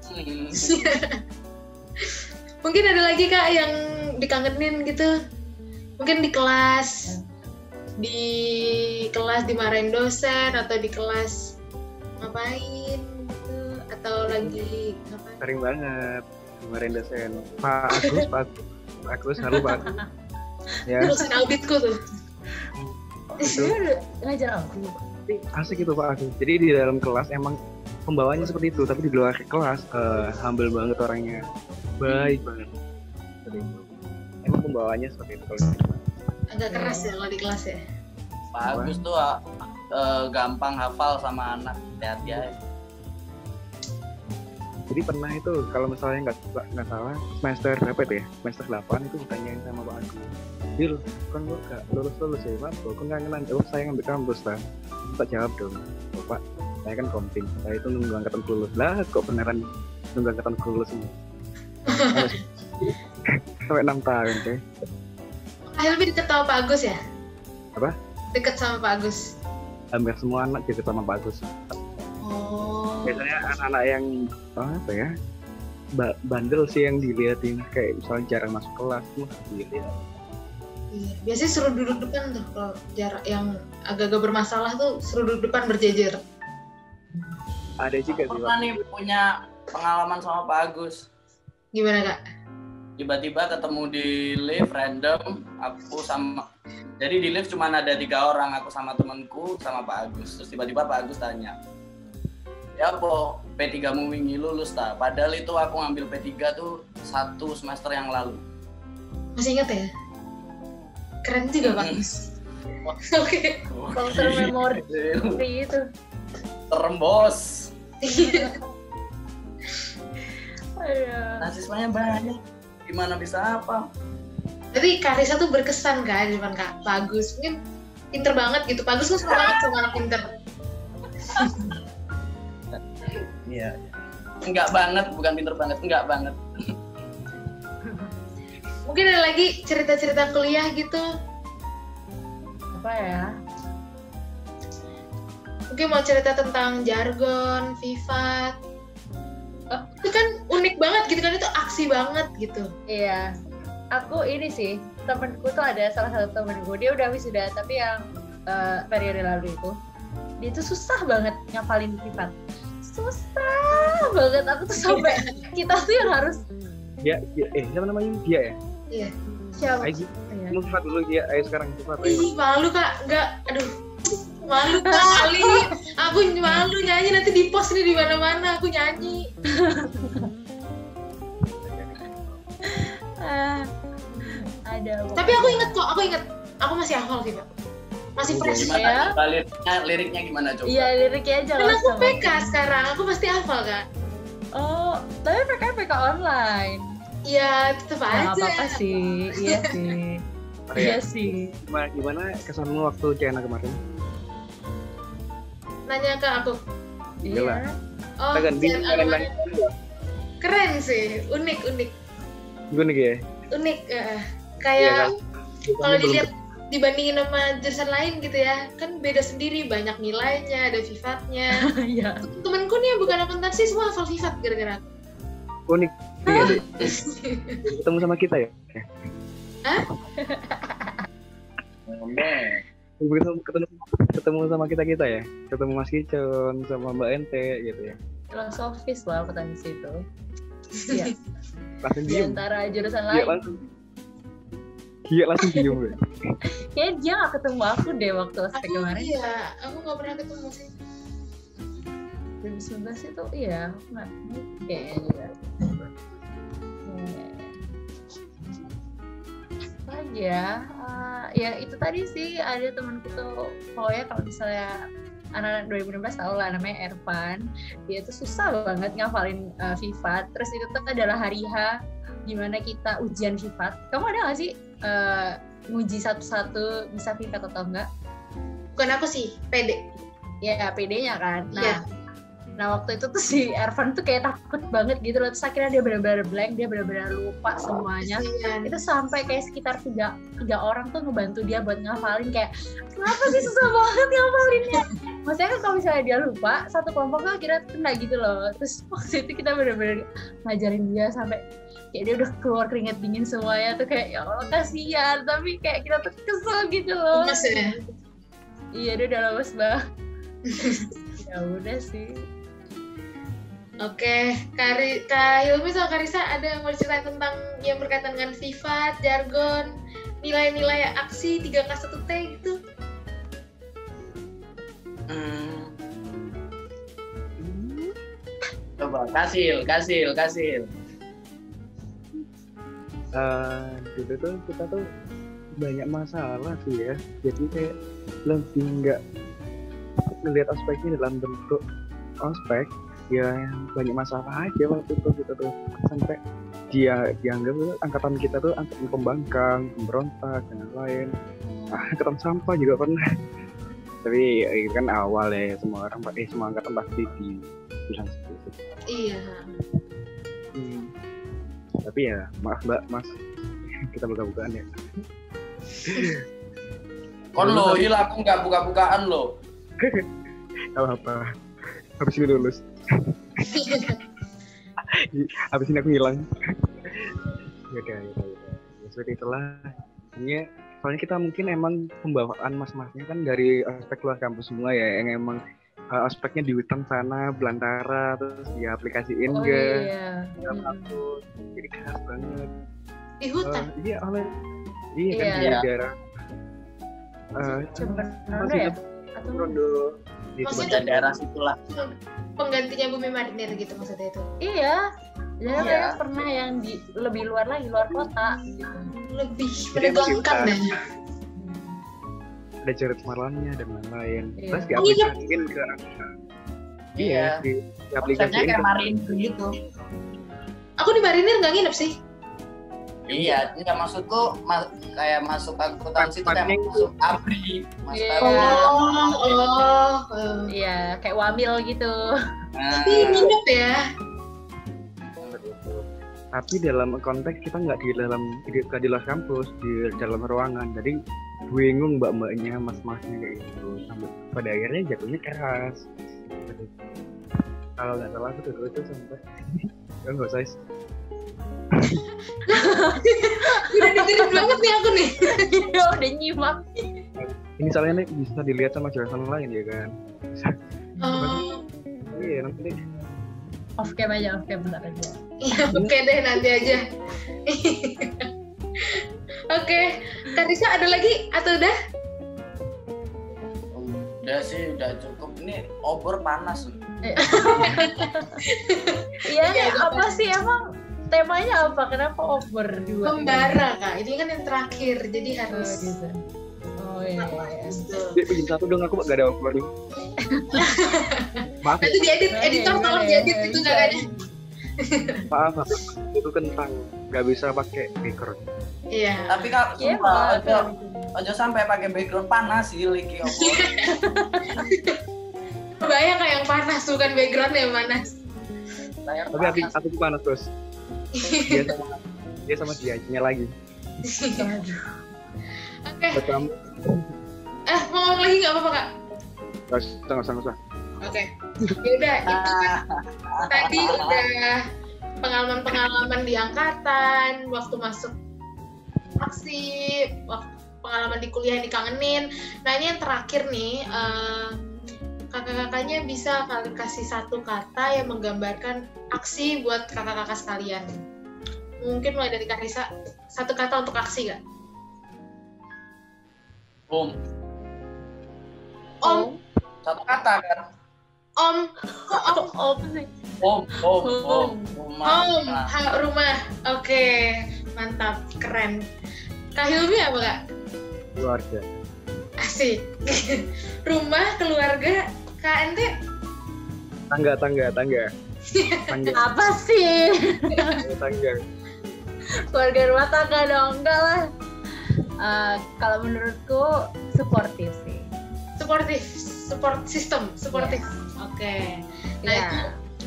S1: Mungkin ada lagi Kak yang dikangenin gitu. Mungkin di kelas dimarahin dosen atau di kelas ngapain gitu atau lagi ngapain?
S2: Sering banget dimarahin dosen. Pak Agus, halo Pak Agus. Ya.
S1: Dosen auditku tuh.
S3: Dia ngajar aku.
S2: Asik itu Pak Agus. Jadi di dalam kelas emang pembawanya seperti itu, tapi di luar kelas humble banget orangnya, baik banget. Emang pembawanya seperti itu kalau
S1: Agak keras ya kalau di kelas ya.
S4: Pak Agus tuh gampang hafal sama anak, hati-hati aja.
S2: Jadi pernah itu kalau misalnya nggak salah semester berapa itu ya, semester 8 itu ditanyain sama Pak Agus, Dil, kan lo gak lulus ya Pak, kok nggak ngelan, saya ngambil kampus lah. Tak jawab dong, Pak, saya kan komping, saya itu nunggu angkatan lulus. Lah kok beneran nunggu angkatan lulus ini? Sampai 6 tahun deh.
S1: Lebih deket sama Pak Agus ya?
S2: Apa?
S1: Deket sama Pak Agus.
S2: Hampir semua anak deket sama Pak Agus.
S1: Oh.
S2: Biasanya anak-anak yang apa ya, bandel sih yang dilihatin, kayak misalnya jarang masuk kelas tuh dilihat.
S1: Iya. Biasanya suruh duduk depan tuh kalau jarak yang agak-agak bermasalah tuh suruh duduk depan berjejer.
S2: Ada juga sih.
S4: Pernah nih punya pengalaman sama Pak Agus.
S1: Gimana Kak?
S4: Tiba-tiba ketemu di lift random, jadi di lift cuma ada 3 orang, aku sama temanku sama Pak Agus. Terus tiba-tiba Pak Agus tanya, ya apa P3 mu wingi lulus ta? Padahal itu aku ngambil P3 tuh 1 semester yang lalu.
S1: Masih ingat ya? Keren juga Pak Agus. Oke.
S3: Counter memory itu.
S4: Terembos.
S3: Aduh.
S4: Nah, siswanya banyak. Gimana bisa apa?
S1: Jadi Kak Risa tuh berkesan kan di depan Kak Pak Agus. Mungkin pinter banget gitu. Pak Agus kan suka banget sama anak pinter.
S4: Iya. Enggak banget, bukan pinter banget, enggak banget.
S1: Mungkin ada lagi cerita-cerita kuliah gitu.
S3: Apa ya?
S1: Mungkin mau cerita tentang jargon, Vivat. Itu kan unik banget gitu kan, itu aksi banget gitu.
S3: Iya. Aku ini sih, temenku tuh ada salah satu temenku, dia udah wisuda, tapi yang periode lalu itu, dia tuh susah banget ngapalin Vivat. Susah banget, aku tuh sampai kita tuh yang harus.
S2: Siapa namanya dia ya?
S1: Iya.
S3: Siapa?
S2: Ayo, mau Vivat dulu ya. Ayo sekarang Vivat.
S1: Ih, malu Kak, enggak, aduh. Malu kali. Aku malu nyanyi nanti di post nih di mana-mana aku nyanyi.
S3: Ada.
S1: Tapi aku inget kok, aku masih hafal sih Pak. Masih fresh.
S4: Gimana? Liriknya gimana coba?
S3: Iya, liriknya aja.
S1: Kan aku PK sekarang, aku pasti hafal Kak.
S3: Oh, tapi PK online.
S1: Iya, tetep aja.
S3: Nggak apa-apa sih, iya sih. Iya sih.
S2: Gimana kesanmu waktu China kemarin?
S1: Nanya ke aku.
S3: Iya.
S1: Oh, keren sih, unik.
S2: Unik ya?
S1: Unik, kayak
S2: Iya,
S1: kalau dilihat dibandingin sama jurusan lain gitu ya, kan beda sendiri, banyak nilainya, ada Vivatnya.
S3: Iya.
S1: Temenku nih yang bukan akuntansi semua hafal Vivat gara-gara aku.
S2: Unik. Iya, deh. Ketemu sama kita ya?
S1: Hah?
S2: Ketemu sama kita ya, ketemu Mas Kicon sama Mbak Ente gitu ya.
S3: Filosofis lah akuntansi itu. Iya.
S2: Langsung
S3: Di
S2: diem.
S3: antara jurusan
S2: Iya
S3: lain.
S2: langsung diem gue.
S3: Kayaknya dia nggak ketemu aku deh waktu ospek kemarin.
S1: Iya, aku nggak pernah ketemu sih.
S3: 2019 itu iya, aku nggak kayaknya juga. Ya itu tadi sih ada temanku tuh pokoknya kalau misalnya anak-anak 2016 tau lah namanya Ervan. Dia tuh susah banget ngafalin Vivat. Terus itu tuh adalah hari H gimana kita ujian Vivat. Kamu ada nggak sih nguji satu-satu bisa Vivat atau enggak?
S1: Bukan aku sih, PD.
S3: Ya PD-nya kan.
S1: Iya.
S3: Nah waktu itu tuh si Ervan tuh kayak takut banget gitu loh. Terus akhirnya dia benar-benar blank, dia benar-benar lupa semuanya. Itu sampai kayak sekitar tiga orang tuh ngebantu dia buat ngafalin, kayak kenapa sih susah banget ngafalinnya. Maksudnya kan kalau misalnya dia lupa, satu kelompok tuh akhirnya kena gitu loh. Terus waktu itu kita benar-benar ngajarin dia sampai kayak dia udah keluar keringat dingin semuanya tuh, kayak ya Allah kasihan, tapi kayak kita tuh kesel gitu loh.
S1: Lemes ya?
S3: Iya, dia udah lemes banget. Ya udah sih.
S1: Oke, Kak Hilmi sama Kak Risa ada yang mau cerita tentang yang berkaitan dengan Vivat, jargon, nilai-nilai aksi 3K1T gitu?
S4: Coba Kasil.
S2: Dulu tuh kita tuh banyak masalah sih ya, jadi kayak lebih nggak ngelihat aspeknya dalam bentuk ospek. Ya banyak masalah aja waktu itu kita tuh, sampai dia dianggap tuh, angkatan kita tuh angkatan pembangkang, pemberontak dan lain. Angkatan sampah juga pernah. Tapi itu kan awal ya, semua angkatan pasti dibilang seperti itu.
S1: Iya.
S2: Tapi ya maaf Mbak, Mas, kita buka-bukaan ya.
S4: Kon lo hilang, aku nggak buka-bukaan lo.
S2: Apa? Habis ini lulus. Habis ini aku hilang. Ya seperti itulah. Soalnya kita mungkin emang pembawaan mas-masnya kan dari aspek luar kampus semua ya, yang emang aspeknya di hutan sana, belantara, terus diaplikasiin ke dalam kampus. Jadi keras banget.
S1: Di hutan?
S2: Iya kan di daerah.
S3: Rondo ya? Atau
S2: Rondo.
S1: Maksudnya
S4: daerah situlah.
S1: Penggantinya Bumi Marinir gitu maksudnya itu?
S3: Iya. Jadi saya pernah yang di lebih luar lagi, luar kota gitu.
S1: Lebih menegangkan ya.
S2: Ada Jared Marlannya dan lain-lain.
S3: Iya.
S2: Terus diaplikasiin ke diaplikasiin
S4: kayak Marinir gitu.
S1: Aku di Marinir nggak nginep sih.
S4: Iya, enggak maksudku kayak masuk akuntansi itu kayak masuk ABRI,
S3: Iya, kayak wamil gitu.
S1: Tapi nginep ya.
S2: Tapi dalam konteks kita nggak di luar kampus, di dalam ruangan. Jadi bingung mbak-mbaknya, mas-masnya kayak gitu. Sampai pada akhirnya jatuhnya keras. Kalau nggak salah aku dulu itu sampai nggak usah.
S1: Udah dengerin banget nih aku nih.
S3: Udah nyimak.
S2: Ini soalnya bisa dilihat sama jurusan lain ya kan. Iya nanti deh.
S3: Off cam aja, bentar aja.
S1: Oke deh, nanti aja. Oke, Kak Risa ada lagi atau udah?
S4: Udah sih, udah cukup. Ini obor panas.
S3: Iya, apa sih emang temanya apa? Kenapa over 2?
S1: Membara Kak, ini kan yang terakhir, jadi harus.
S3: Gitu. Oh iya.
S2: Bikin satu dong, aku gak ada over. Maaf.
S1: Nanti diedit, editor tolong diedit itu nggak ada.
S2: Maaf, itu kentang, nggak bisa pakai background.
S1: Iya.
S4: Tapi kalau aja sampai pakai background panas sih, lagi obor.
S1: Bayang kayak yang panas, bukan background yang panas.
S2: Tapi aku tuh panas terus. Dia sama dianya lagi.
S1: Oke. Mau ngomong lagi nggak apa-apa Kak?
S2: Nggak usah.
S1: Oke. Yaudah, itu kan tadi udah pengalaman-pengalaman di angkatan, waktu masuk aksi, waktu pengalaman di kuliah yang dikangenin. Nah ini yang terakhir nih, kakak-kakaknya bisa kali kasih satu kata yang menggambarkan aksi buat kakak-kakak sekalian. Mungkin mulai dari Kak Risa, satu kata untuk aksi nggak?
S4: Om. Satu kata kan?
S1: Om. Kok om?
S4: Om.
S1: Rumah. Oke, mantap, keren. Kak Hilmi apa Kak?
S2: Keluarga.
S1: Asik. Rumah, keluarga, KNT?
S2: Tangga.
S3: Apa sih?
S2: Tangga.
S3: Keluarga rumah tangga dong, enggak lah. Kalau menurutku suportif sih.
S1: Support system, suportif. Oke. Nah itu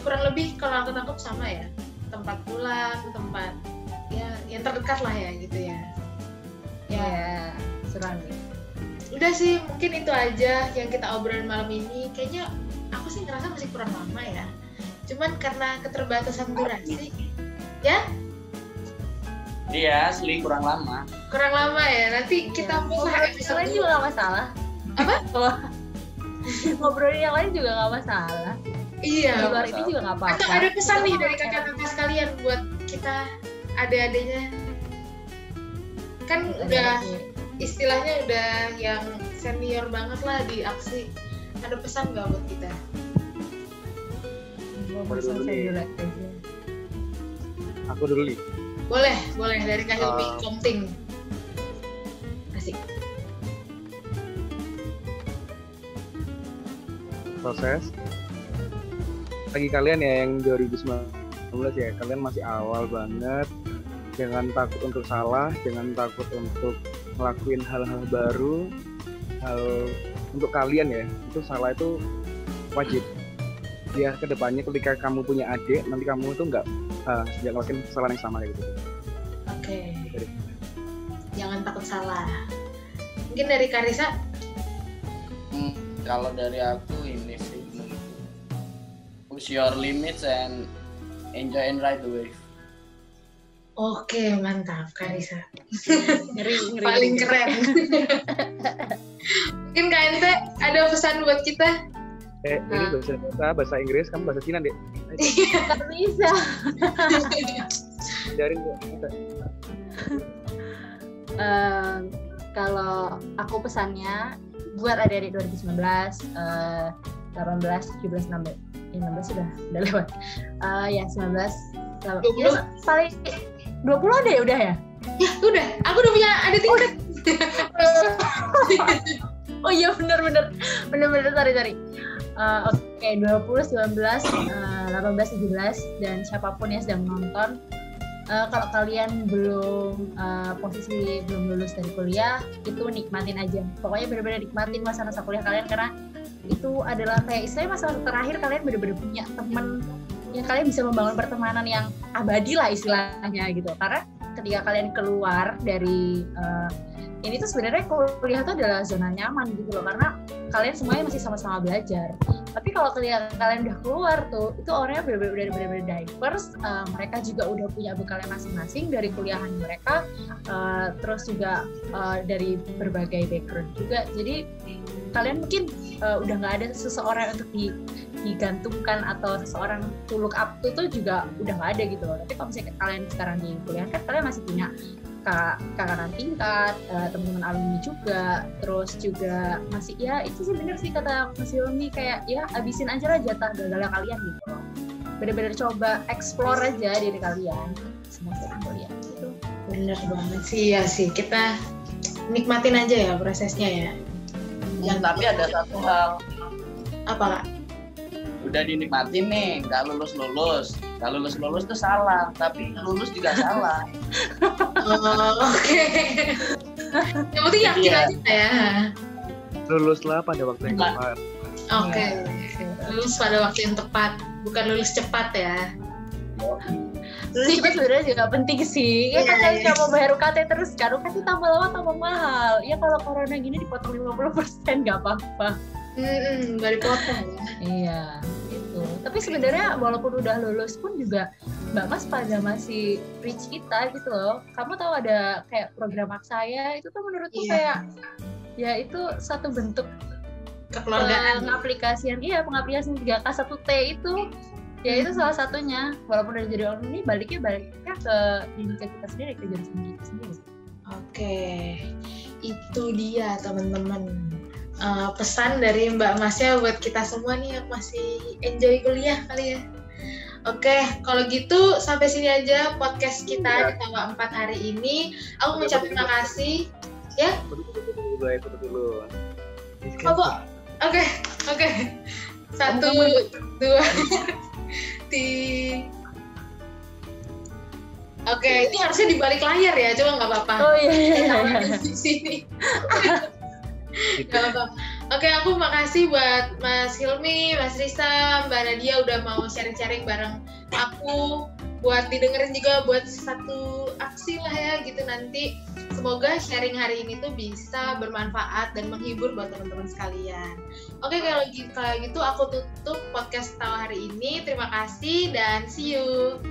S1: kurang lebih kalau aku tangkap sama ya. Tempat pulang, tempat ya yang terdekat lah ya gitu ya.
S3: Ya, serang.
S1: Udah sih, mungkin itu aja yang kita obrolin malam ini. Kayaknya aku sih ngerasa masih kurang lama ya. Cuman karena keterbatasan durasi, ya?
S4: Iya, asli kurang lama.
S1: Kurang lama ya. Nanti kita mulai episode
S3: lain juga nggak masalah.
S1: Apa?
S3: Ngobrolin yang lain juga nggak masalah.
S1: Iya.
S3: Di luar ini juga nggak apa-apa.
S1: Atau ada pesan nih dari kakak-kakak sekalian buat kita adik-adiknya. Kan udah istilahnya udah yang senior banget lah di aksi. Ada pesan nggak buat kita?
S2: Aku dulu nih.
S1: Boleh dari Kak Hilmi Komting. Asik.
S2: Proses. Bagi kalian ya yang 2019 ya, kalian masih awal banget. Jangan takut untuk salah, jangan takut untuk ngelakuin hal-hal baru. Hal untuk kalian ya, itu salah itu wajib. Ya kedepannya ketika kamu punya adik, nanti kamu tuh nggak ngelakuin kesalahan yang sama kayak gitu.
S1: Oke. Jangan takut salah. Mungkin dari Karisa?
S4: Kalau dari aku ini sih, push your limits and enjoy and ride the wave.
S1: Oke, mantap Karisa.
S3: Ngeri.
S1: Paling keren. Mungkin KNT ada pesan buat kita?
S2: Ini bahasa Inggris, kamu bahasa Cina deh.
S3: Nggak bisa.
S2: Dari kita.
S3: Kalau aku pesannya buat adik-adik 2019, 18, 17, 16 sudah lewat. Ya 19,
S1: 20.
S3: Ya, paling 20 ada ya udah ya?
S1: Ya udah, aku udah punya adik tingkat.
S3: Oh iya benar sorry. Oke, 20, 19, 18, 17 dan siapapun yang sedang menonton, kalau kalian belum posisi belum lulus dari kuliah, itu nikmatin aja. Pokoknya benar-benar nikmatin masa-masa kuliah kalian, karena itu adalah kayak istilahnya masa terakhir kalian benar-benar punya teman yang kalian bisa membangun pertemanan yang abadi lah istilahnya gitu. Karena ketika kalian keluar dari ini tuh sebenarnya kuliah itu adalah zona nyaman gitu loh, karena kalian semuanya masih sama-sama belajar. Tapi kalau ketika kalian udah keluar tuh, itu orangnya benar-benar diverse. Mereka juga udah punya bekalnya masing-masing dari kuliahan mereka, terus juga dari berbagai background juga. Jadi kalian mungkin udah nggak ada seseorang untuk digantungkan atau seseorang to look up to tuh juga udah nggak ada gitu loh. Tapi kalau misalnya kalian sekarang di kuliah kan kalian masih punya kakak tingkat, teman-teman alumni juga, terus juga masih ya itu sih bener sih kata Mas Hilmi, kayak ya abisin aja lah jatah gagalnya kalian gitu loh. Bener-bener coba explore aja diri kalian semasa kuliah gitu.
S1: Bener banget sih ya sih, kita nikmatin aja ya prosesnya ya.
S4: Tapi ada satu hal.
S1: Apa Kak?
S4: Udah dinikmatin nih, nggak lulus tuh salah, tapi lulus juga salah.
S1: Oke. Yang penting yakin aja ya.
S2: Luluslah pada waktu yang tepat.
S1: Oke. Lulus pada waktu yang tepat, bukan lulus cepat ya.
S3: Lulus cepat sebenarnya juga penting sih. Ya kan kalian nggak mau bayar UKT terus kan, UKT tambah lama tambah mahal. Ya kalau corona gini dipotong 50% nggak apa-apa.
S1: Nggak dipotong ya.
S3: Iya, gitu. Tapi sebenarnya walaupun udah lulus pun juga Mbak Mas pada masih reach kita gitu loh. Kamu tahu ada kayak program Aksaya, itu tuh menurutku kayak ya itu satu bentuk
S1: kekeluargaan.
S3: Pengaplikasian 3K 1T itu. Ya itu salah satunya. Walaupun udah jadi alumni, baliknya ke diri kita sendiri, ke jurusan kita sendiri.
S1: Oke. Itu dia teman-teman. Pesan dari Mbak Masnya buat kita semua nih yang masih enjoy kuliah kali ya. Oke, kalau gitu sampai sini aja podcast kita di Tawa 4 hari ini. Aku mengucapkan terima kasih. Ya?
S2: Dulu.
S1: Apa? Oke. 1, 2, 3. Oke, ini harusnya di balik layar ya, coba nggak apa-apa.
S3: Oh iya.
S1: Di sini. Nggak apa-apa. Oke, aku makasih buat Mas Hilmi, Mas Risa, Mbak Nadia udah mau sharing-sharing bareng aku. Buat didengerin juga buat satu aksi lah ya gitu nanti. Semoga sharing hari ini tuh bisa bermanfaat dan menghibur buat teman-teman sekalian. Oke, kalau gitu aku tutup podcast Tawa hari ini. Terima kasih dan see you.